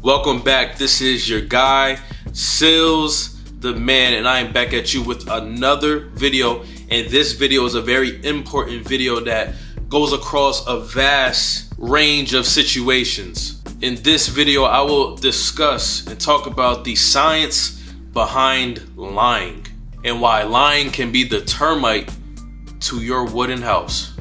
Welcome back. This is your guy, Sealz the man, and I am back at you with another video. And this video is a very important video that goes across a vast range of situations. In this video, I will discuss and talk about the science behind lying and why lying can be the termite to your wooden house.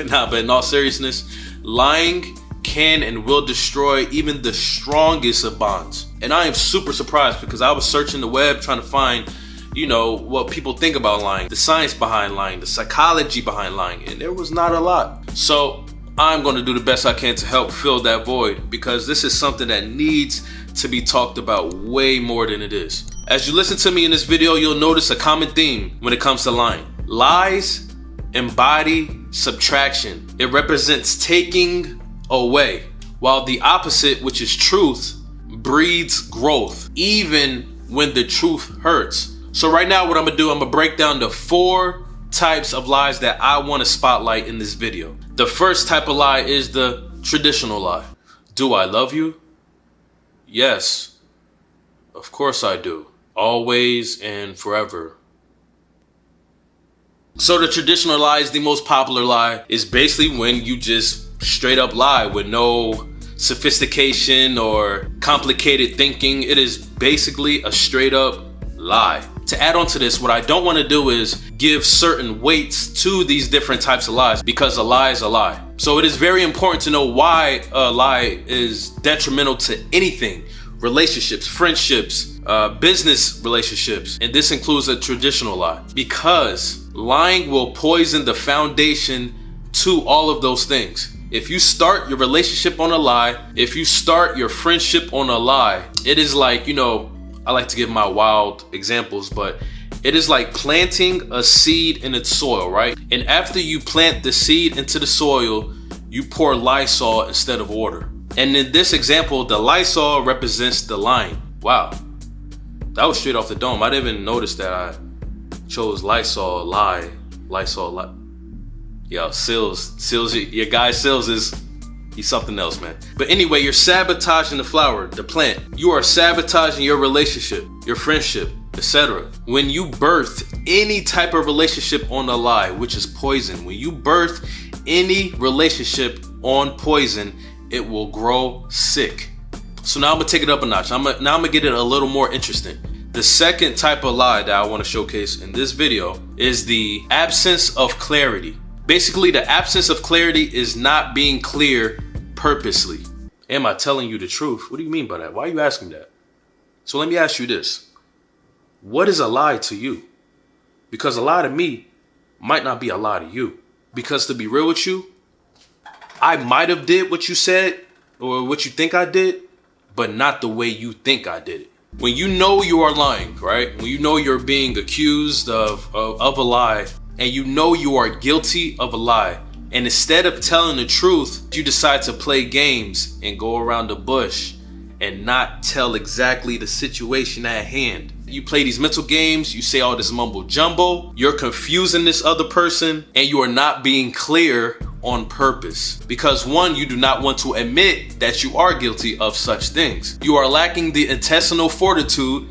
Nah, but in all seriousness, lying can and will destroy even the strongest of bonds. And I am super surprised because I was searching the web trying to find, what people think about lying, the science behind lying, the psychology behind lying, and there was not a lot. So I'm going to do the best I can to help fill that void, because this is something that needs to be talked about way more than it is. As you listen to me in this video, you'll notice a common theme when it comes to lying. Lies embody subtraction. It represents taking away, while the opposite, which is truth, breeds growth, even when the truth hurts. So right now what I'm gonna do, I'm gonna break down the 4 types of lies that I want to spotlight in this video. The first type of lie is the traditional lie. Do I love you? Yes, of course I do. Always and forever. So the traditional lie is the most popular lie. It's basically when you just straight up lie with no sophistication or complicated thinking. It is basically a straight up lie. To add on to this, what I don't want to do is give certain weights to these different types of lies, because a lie is a lie. So it is very important to know why a lie is detrimental to anything: relationships, friendships, business relationships, and this includes a traditional lie, because lying will poison the foundation to all of those things. If you start your relationship on a lie, if you start your friendship on a lie, it is like, I like to give my wild examples, but it is like planting a seed in its soil, right? And after you plant the seed into the soil, you pour Lysol instead of water. And in this example, the Lysol represents the lying. Wow, that was straight off the dome. I didn't even notice that I chose Lysol, lie, Lysol, lie. Yo, Sealz, your guy Sealz he's something else, man. But anyway, you're sabotaging the flower, the plant. You are sabotaging your relationship, your friendship, etc. When you birth any type of relationship on a lie, which is poison, when you birth any relationship on poison, it will grow sick. So now I'm gonna take it up a notch. I'm gonna get it a little more interesting. The second type of lie that I want to showcase in this video is the absence of clarity. Basically, the absence of clarity is not being clear purposely. Am I telling you the truth? What do you mean by that? Why are you asking that? So let me ask you this. What is a lie to you? Because a lie to me might not be a lie to you. Because to be real with you, I might have did what you said or what you think I did, but not the way you think I did it. When you know you are lying, right? When you know you're being accused of a lie, and you know you are guilty of a lie, and instead of telling the truth, you decide to play games and go around the bush and not tell exactly the situation at hand. You play these mental games, you say all this mumbo jumbo, you're confusing this other person, and you are not being clear on purpose. Because one, you do not want to admit that you are guilty of such things. You are lacking the intestinal fortitude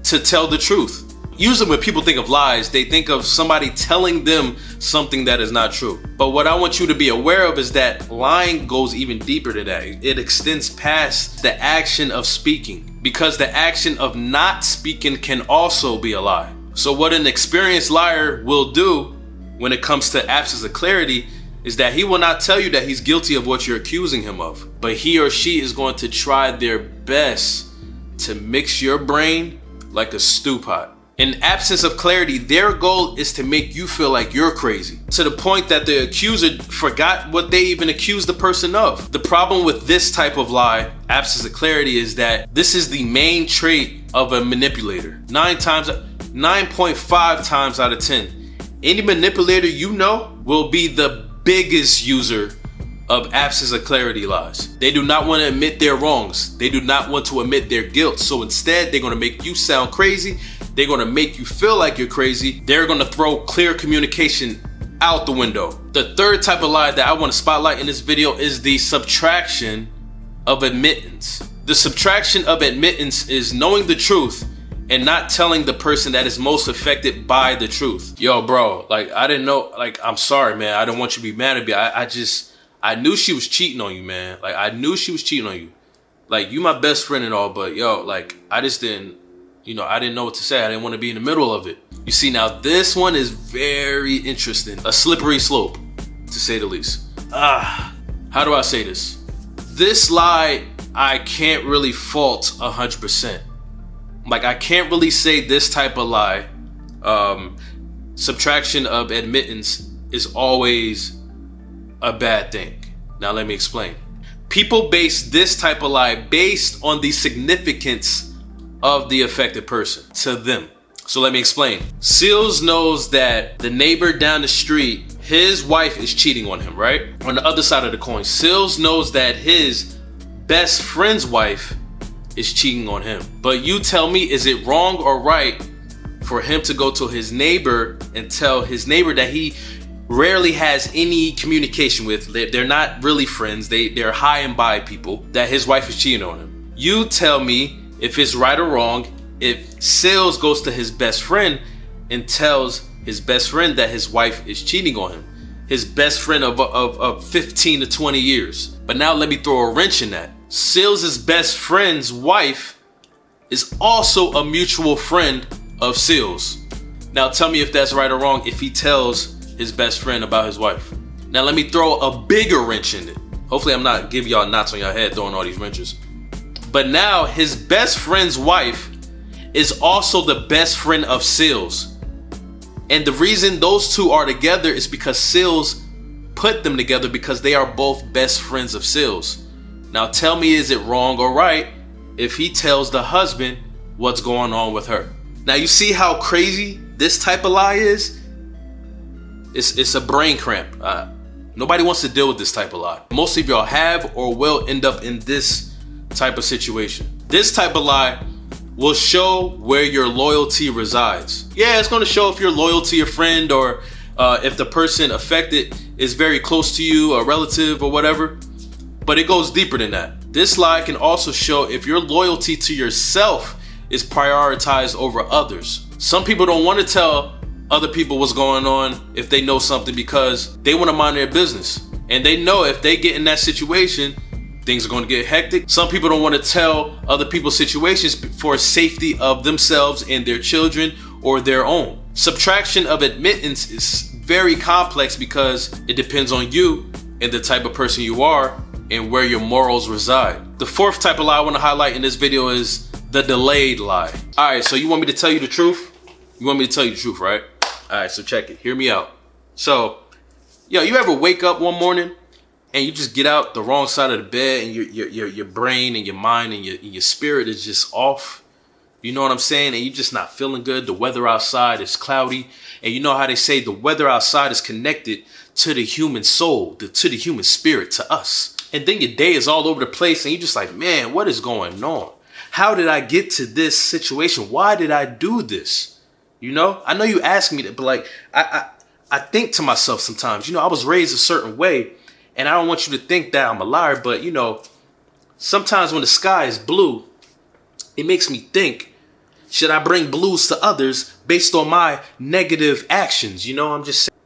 to tell the truth. Usually when people think of lies, they think of somebody telling them something that is not true. But what I want you to be aware of is that lying goes even deeper than that. It extends past the action of speaking, because the action of not speaking can also be a lie. So what an experienced liar will do when it comes to absence of clarity is that he will not tell you that he's guilty of what you're accusing him of, but he or she is going to try their best to mix your brain like a stew pot. In absence of clarity, their goal is to make you feel like you're crazy, to the point that the accuser forgot what they even accused the person of. The problem with this type of lie, absence of clarity, is that this is the main trait of a manipulator. 9.5 times out of 10, any manipulator you know will be the biggest user of absence of clarity lies. They do not want to admit their wrongs. They do not want to admit their guilt. So instead, they're going to make you sound crazy. They're going to make you feel like you're crazy. They're going to throw clear communication out the window. The third type of lie that I want to spotlight in this video is the subtraction of admittance. The subtraction of admittance is knowing the truth and not telling the person that is most affected by the truth. Yo, bro, like, I didn't know, like, I'm sorry, man. I don't want you to be mad at me. I knew she was cheating on you, man. Like, I knew she was cheating on you. Like, you my best friend and all, but yo, like, I just didn't, I didn't know what to say. I didn't want to be in the middle of it. You see, now this one is very interesting. A slippery slope, to say the least. How do I say this? This lie, I can't really fault 100%. Like, I can't really say this type of lie, subtraction of admittance, is always a bad thing. Now let me explain. People base this type of lie based on the significance of the affected person to them. So let me explain. Sealz knows that the neighbor down the street, his wife is cheating on him, right? On the other side of the coin, Sealz knows that his best friend's wife is cheating on him. But you tell me, is it wrong or right for him to go to his neighbor and tell his neighbor that he rarely has any communication with, they're not really friends, they're high and by people, that his wife is cheating on him? You tell me if it's right or wrong if Sealz goes to his best friend and tells his best friend that his wife is cheating on him. His best friend of 15 to 20 years. But now let me throw a wrench in that. Sealz's best friend's wife is also a mutual friend of Sealz. Now tell me if that's right or wrong if he tells his best friend about his wife. Now let me throw a bigger wrench in it. Hopefully I'm not giving y'all knots on your head throwing all these wrenches. But now his best friend's wife is also the best friend of Sealz. And the reason those two are together is because Sealz put them together because they are both best friends of Sealz. Now tell me, is it wrong or right if he tells the husband what's going on with her? Now you see how crazy this type of lie is? It's a brain cramp. Nobody wants to deal with this type of lie. Most of y'all have or will end up in this type of situation. This type of lie will show where your loyalty resides. Yeah, it's going to show if you're loyal to your friend or if the person affected is very close to you, a relative or whatever. But it goes deeper than that. This lie can also show if your loyalty to yourself is prioritized over others. Some people don't want to tell other people what's going on if they know something because they want to mind their business. And they know if they get in that situation, things are going to get hectic. Some people don't want to tell other people's situations for safety of themselves and their children or their own. Subtraction of admittance is very complex because it depends on you and the type of person you are and where your morals reside. The fourth type of lie I want to highlight in this video is the delayed lie. All right, so you want me to tell you the truth? You want me to tell you the truth, right? All right, so check it. Hear me out. So, yo, you ever wake up one morning and you just get out the wrong side of the bed and your brain and your mind and your spirit is just off? You know what I'm saying? And you're just not feeling good. The weather outside is cloudy. And you know how they say the weather outside is connected to the human soul, to the human spirit, to us. And then your day is all over the place and you're just like, man, what is going on? How did I get to this situation? Why did I do this? You know, I know you ask me that, but like, I think to myself sometimes, I was raised a certain way and I don't want you to think that I'm a liar, but sometimes when the sky is blue, it makes me think, should I bring blues to others based on my negative actions? I'm just saying.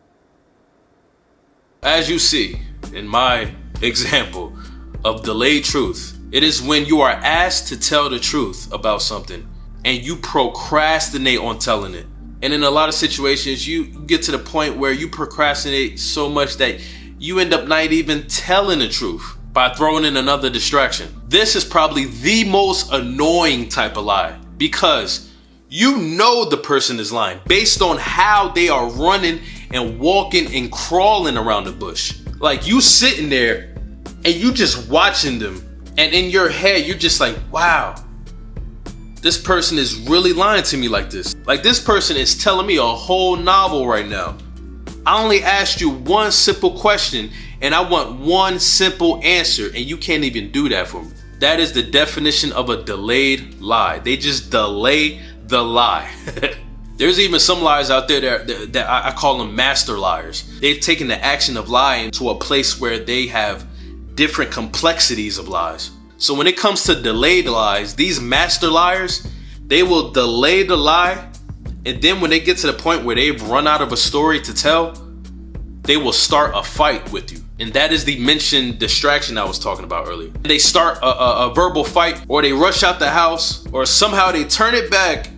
As you see in my example of delayed truth, it is when you are asked to tell the truth about something and you procrastinate on telling it. And in a lot of situations, you get to the point where you procrastinate so much that you end up not even telling the truth by throwing in another distraction. This is probably the most annoying type of lie because you know the person is lying based on how they are running and walking and crawling around the bush. Like you sitting there and you just watching them, and in your head, you're just like, wow, this person is really lying to me like this. Like this person is telling me a whole novel right now. I only asked you one simple question and I want one simple answer and you can't even do that for me. That is the definition of a delayed lie. They just delay the lie. There's even some lies out there that I call them master liars. They've taken the action of lying to a place where they have different complexities of lies. So when it comes to delayed lies, these master liars, they will delay the lie, and then when they get to the point where they've run out of a story to tell, they will start a fight with you. And that is the mentioned distraction I was talking about earlier. They start a verbal fight, or they rush out the house, or somehow they turn it back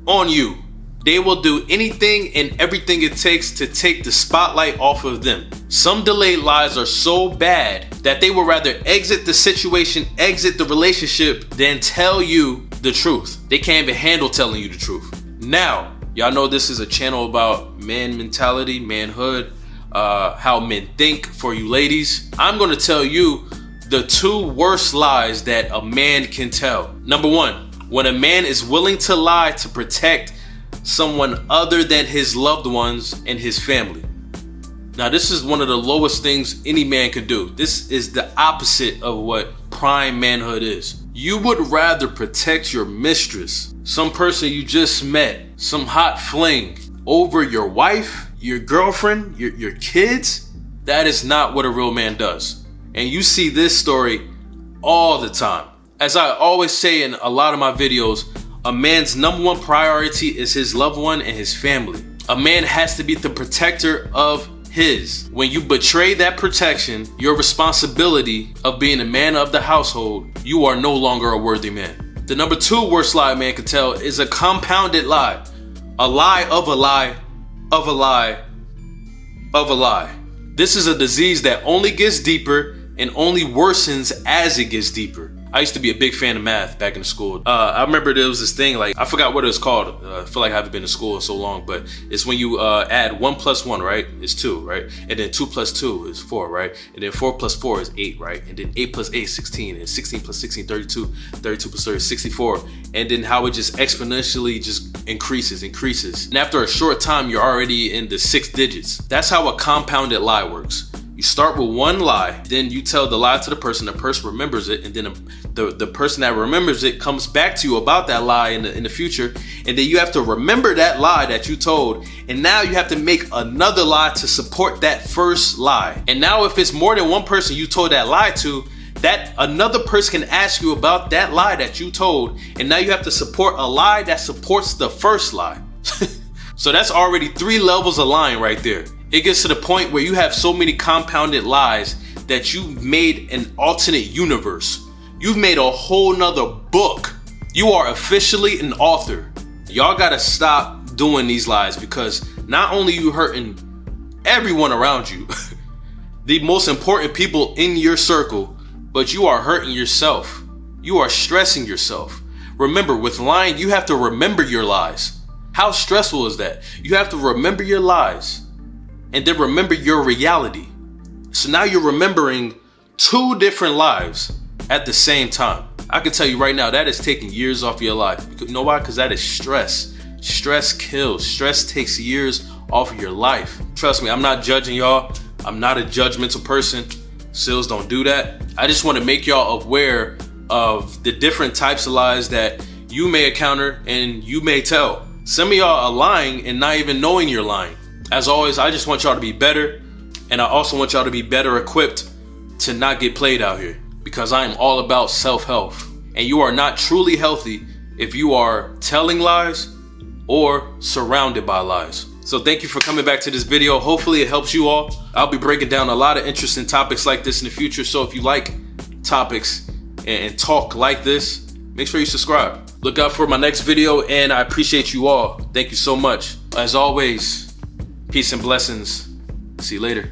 on you. They will do anything and everything it takes to take the spotlight off of them. Some delayed lies are so bad that they would rather exit the situation, exit the relationship, than tell you the truth. They can't even handle telling you the truth. Now, y'all know this is a channel about man mentality, manhood, how men think. For you ladies, I'm going to tell you the 2 worst lies that a man can tell. Number 1, when a man is willing to lie to protect someone other than his loved ones and his family. Now, this is one of the lowest things any man could do. This is the opposite of what prime manhood is. You would rather protect your mistress, some person you just met, some hot fling, over your wife, your girlfriend, your kids. That is not what a real man does. And you see this story all the time. As I always say in a lot of my videos, a man's number 1 priority is his loved one and his family. A man has to be the protector of his. When you betray that protection, your responsibility of being a man of the household, you are no longer a worthy man. The number 2 worst lie a man can tell is a compounded lie. A lie of a lie of a lie of a lie. This is a disease that only gets deeper and only worsens as it gets deeper. I used to be a big fan of math back in school. I remember there was this thing, like, I forgot what it was called. I feel like I haven't been to school in so long, but it's when you add 1 plus 1, right? It's 2, right? And then 2 plus 2 is 4, right? And then 4 plus 4 is 8, right? And then 8 plus 8 is 16, and 16 plus 16, 32, 32 plus 30 is 64. And then how it just exponentially just increases. And after a short time, you're already in the 6 digits. That's how a compounded lie works. You start with 1 lie, then you tell the lie to the person remembers it, and then the person that remembers it comes back to you about that lie in the future, and then you have to remember that lie that you told, and now you have to make another lie to support that first lie. And now if it's more than 1 person you told that lie to, that another person can ask you about that lie that you told, and now you have to support a lie that supports the first lie. So that's already 3 levels of lying right there. It gets to the point where you have so many compounded lies that you've made an alternate universe. You've made a whole nother book. You are officially an author. Y'all gotta stop doing these lies, because not only you hurting everyone around you, the most important people in your circle, but you are hurting yourself. You are stressing yourself. Remember, with lying, you have to remember your lies. How stressful is that? You have to remember your lies and then remember your reality. So now you're remembering 2 different lives at the same time. I can tell you right now, that is taking years off your life. You know why? Because that is stress. Stress kills. Stress takes years off of your life. Trust me, I'm not judging y'all. I'm not a judgmental person. Sealz don't do that. I just want to make y'all aware of the different types of lies that you may encounter and you may tell. Some of y'all are lying and not even knowing you're lying. As always, I just want y'all to be better, and I also want y'all to be better equipped to not get played out here, because I am all about self-health, and you are not truly healthy if you are telling lies or surrounded by lies. So thank you for coming back to this video. Hopefully it helps you all. I'll be breaking down a lot of interesting topics like this in the future, so if you like topics and talk like this, make sure you subscribe. Look out for my next video, and I appreciate you all. Thank you so much. As always, peace and blessings. See you later.